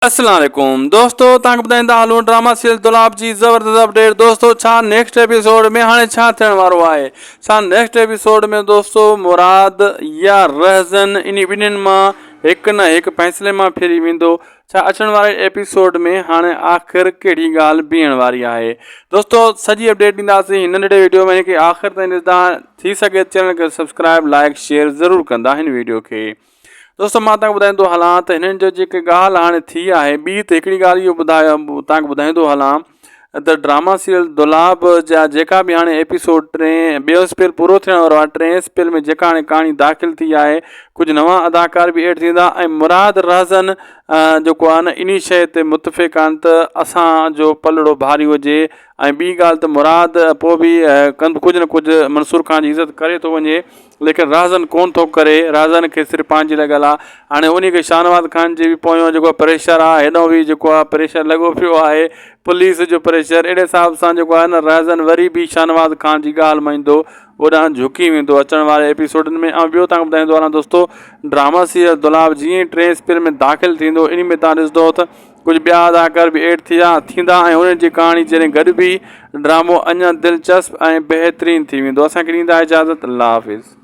अस्सलाम वालेकुम दोस्तों, तव्हांखे ॿुधाईंदा हलूं ड्रामा सीरियल दुलाब जी ज़बरदस्त अपडेट। दोस्तों, छा नेक्स्ट एपिसोड में हाणे छा थियण वारो आहे? छा नेक्स्ट एपिसोड में दोस्तों मुराद या रहज़न इन ॿिन्हिनि मां हिकु न हिकु फ़ैसिले मां फिरी वेंदो? छा अचण वारे एपिसोड में हाणे आख़िर कहिड़ी ॻाल्हि बीहण वारी आहे? दोस्तों, सॼी अपडेट ॾींदासीं हिन नंढे वीडियो में। हिनखे आख़िर ताईं ॾिसंदा थी सघे चैनल खे सब्सक्राइब लाइक शेयर ज़रूरु कंदा हिन वीडियो खे। दोस्तों, मां तव्हांखे ॿुधाईंदो हलां त हिननि जो जेके ॻाल्हि हाणे थी आहे, ॿी त हिकिड़ी ॻाल्हि इहो तव्हांखे ॿुधाईंदो हलां त ड्रामा सीरियल दुलाब जा जेका बि हाणे एपिसोड ॿियो स्पेल पूरो थियण वारो आहे। टें स्पेल में जेका हाणे कहाणी दाख़िल थी आहे, कुझु नवां अदाकार बि एड थींदा ऐं मुराद रहज़न जेको आहे न इन शइ ते मुतफ़िक़ आहिनि त असांजो पलड़ो भारी हुजे। ऐं ॿी ॻाल्हि त मुराद पोइ बि कुझु न कुझु मंसूर ख़ान जी इज़त करे थो वञे, लेकिन रहज़न कोन थो करे। रहज़न खे सिर्फ़ु पंहिंजी लॻल आहे। हाणे उन खे शाहनवाज़ ख़ान जे बि पोयों जेको प्रेशर आहे, हेॾो बि जेको आहे प्रेशर लॻो पियो आहे, पुलिस जो प्रेशर। अहिड़े हिसाब सां जेको आहे न रहज़न वरी बि शाहनवाज़ ख़ान जी ॻाल्हि मञींदो, ओॾांहुं झुकी वेंदो अचण वारे एपिसोडनि में। ऐं ॿियो तव्हांखे ॿुधाईंदो हलां दोस्तों, ड्रामा सीरियल दुलाब जीअं ई टें स्पेल में दाख़िल थींदो, इन में तव्हां ॾिसंदो त कुझु ॿिया अदाकार बि एड थींदा ऐं उन्हनि जी कहाणी जॾहिं गॾु बि ड्रामो अञा दिलचस्प ऐं बहितरीनु थी वेंदो। असांखे ॾींदा इजाज़त। अल्लाह हाफ़िज़।